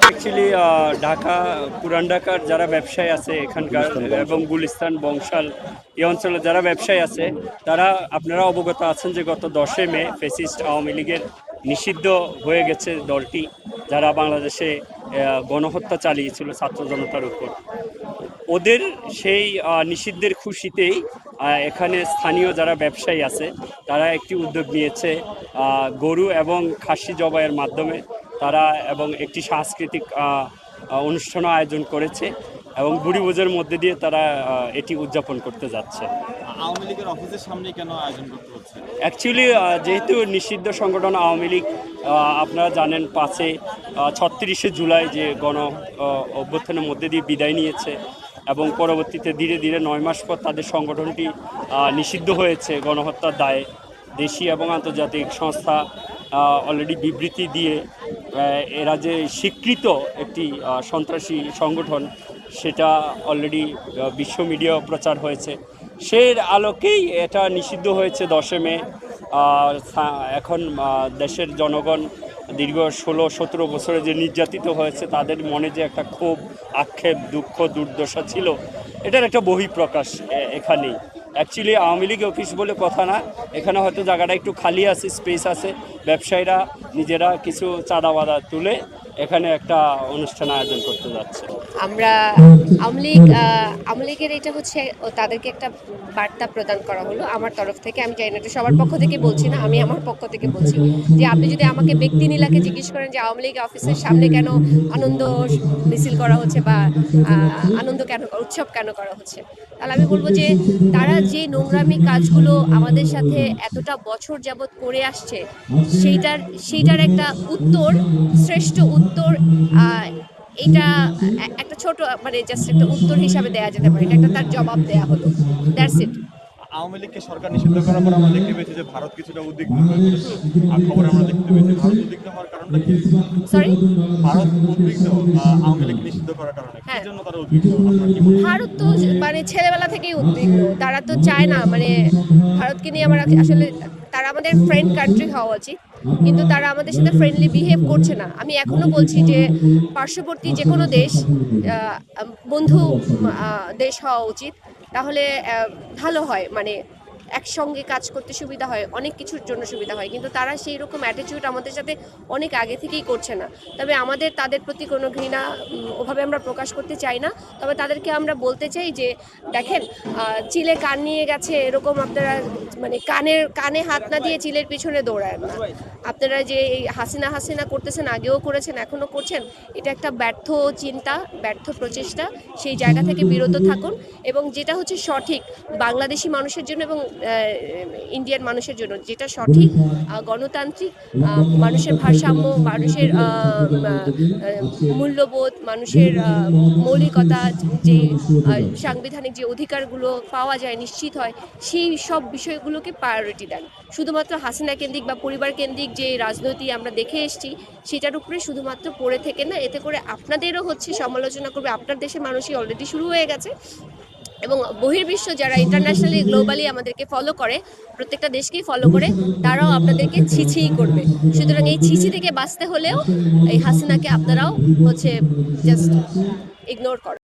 Actually Dhaka, পুরান ঢাকার যারা ব্যবসায়ী আছে এখানকার এবং গুলিস্তান, বংশাল এই অঞ্চলে যারা ব্যবসায়ী আছে তারা আপনারা অবগত আছেন যে গত 10 মে ফ্যাসিস্ট আওয়ামী লীগের নিষিদ্ধ হয়ে গেছে দলটি, যারা বাংলাদেশে গণহত্যা চালিয়েছিল ছাত্র জনতার উপর। ওদের সেই নিষিদ্ধের খুশিতেই এখানে স্থানীয় যারা ব্যবসায়ী আছে তারা একটি উদ্যোগ নিয়েছে গরু এবং খাসি জবাইয়ের মাধ্যমে তারা এবং একটি সাংস্কৃতিক অনুষ্ঠানও আয়োজন করেছে এবং বুড়িভোজের মধ্যে দিয়ে তারা এটি উদযাপন করতে যাচ্ছে। আওয়ামী লীগের অফিসের সামনে কেন আয়োজন করতে হচ্ছে? অ্যাকচুয়ালি যেহেতু নিষিদ্ধ সংগঠন আওয়ামী লীগ, আপনারা জানেন 36শে জুলাই যে গণ অভ্যুত্থানের মধ্যে দিয়ে বিদায় নিয়েছে এবং পরবর্তীতে ধীরে ধীরে 9 মাস পর তাদের সংগঠনটি নিষিদ্ধ হয়েছে গণহত্যার দায়ে। দেশি এবং আন্তর্জাতিক সংস্থা অলরেডি বিবৃতি দিয়ে এরা যে স্বীকৃত একটি সন্ত্রাসী সংগঠন সেটা অলরেডি বিশ্ব মিডিয়া প্রচার হয়েছে। সেই আলোকেই এটা নিষিদ্ধ হয়েছে 10 মে। এখন দেশের জনগণ দীর্ঘ 16-17 বছরে যে নির্যাতিত হয়েছে তাদের মনে যে একটা ক্ষোভ, আক্ষেপ, দুঃখ, দুর্দশা ছিল, এটার একটা বহিঃপ্রকাশ এখানেই। অ্যাকচুয়ালি আওয়ামী লীগ অফিস বলে কথা না, এখানে হয়তো জায়গাটা একটু খালি আছে, স্পেস আছে, ব্যবসায়ীরা নিজেরা কিছু চাঁদা বাদা তুলে এখানে একটা অনুষ্ঠান আয়োজন করতে যাচ্ছে। আমরা আওয়ামী লীগের এটা হচ্ছে তাদেরকে একটা বার্তা প্রদান করা হলো আমার তরফ থেকে। আমি জানি না এটা সবার পক্ষ থেকে বলছি না, আমি আমার পক্ষ থেকে বলছি যে আপনি যদি আমাকে ব্যক্তি নীলাকে জিজ্ঞেস করেন যে আওয়ামী লীগ অফিসের সামনে কেন আনন্দ মিছিল করা হচ্ছে বা আনন্দ কেন, উৎসব কেন করা হচ্ছে, তাহলে আমি বলবো যে তারা যে নোংরামি কাজগুলো আমাদের সাথে এতটা বছর যাবৎ করে আসছে সেইটার একটা উত্তর, শ্রেষ্ঠ উত্তর এটা একটা ছোট মানে জাস্ট একটা উত্তর হিসাবে দেওয়া যেতে পারে। এটা একটা তার জবাব দেওয়া হলো, দ্যাটস ইট। আওয়ামী লীগকে সরকার নিষিদ্ধ করার পর আমরা দেখতে পেয়েছি যে ভারত কিছুটা উদ্বিগ্ন হয়ে পড়েছে। আর খবর আমরা দেখতে পেয়েছি ভারত উদ্বিগ্ন হওয়ার কারণটা কি? সরি, ভারত উদ্বিগ্ন আওয়ামী লীগ নিষিদ্ধ করার কারণে কি জন্য তারা উদ্বিগ্ন? ভারত তো মানে ছেলেবেলা থেকেই উদ্বিগ্ন। তারা তো চায় না, মানে ভারতকে নিয়ে আমার আসলে তারা আমাদের ফ্রেন্ড কান্ট্রি হওয়া উচিত, কিন্তু তারা আমাদের সাথে ফ্রেন্ডলি বিহেভ করছে না। আমি এখনো বলছি যে পার্শ্ববর্তী যে কোনো দেশ বন্ধু দেশ হওয়া উচিত, তাহলে ভালো হয়, মানে একসঙ্গে কাজ করতে সুবিধা হয়, অনেক কিছুর জন্য সুবিধা হয়। কিন্তু তারা সেই রকম অ্যাটিটিউড আমাদের সাথে অনেক আগে থেকেই করছে না। তবে আমাদের তাদের প্রতি কোনো ঘৃণা ওভাবে আমরা প্রকাশ করতে চাই না। তবে তাদেরকে আমরা বলতে চাই যে দেখেন, চিলে কান নিয়ে গেছে এরকম আপনারা মানে কানে হাত না দিয়ে চিলের পিছনে দৌড়ায় না। আপনারা যে এই হাসিনা করতেছেন, আগেও করেছেন, এখনও করছেন, এটা একটা ব্যর্থ চিন্তা, ব্যর্থ প্রচেষ্টা। সেই জায়গা থেকে বিরত থাকুন এবং যেটা হচ্ছে সঠিক বাংলাদেশি মানুষের জন্য এবং ইন্ডিয়ান মানুষের জন্য, যেটা সঠিক গণতান্ত্রিক, মানুষের ভারসাম্য, মানুষের মূল্যবোধ, মানুষের মৌলিকতা, যে সাংবিধানিক যে অধিকারগুলো পাওয়া যায়, নিশ্চিত হয়, সেই সব বিষয়গুলোকে প্রায়োরিটি দেন। শুধুমাত্র হাসিনা কেন্দ্রিক বা পরিবার কেন্দ্রিক যে রাজনীতি আমরা দেখে এসেছি সেটার উপরে শুধুমাত্র পড়ে থেকে না, এতে করে আপনাদেরও হচ্ছে সমালোচনা করবে। আপনার দেশের মানুষই অলরেডি শুরু হয়ে গেছে এবং বহির্বিশ্ব যারা ইন্টারন্যাশনালি গ্লোবালি আমাদেরকে ফলো করে, প্রত্যেকটা দেশকেই ফলো করে, তারাও আপনাদেরকে ছিছি করবে। সুতরাং এই ছিছি থেকে বাঁচতে হলেও এই হাসিনাকে আপনারাও হচ্ছে জাস্ট ইগনোর করেন।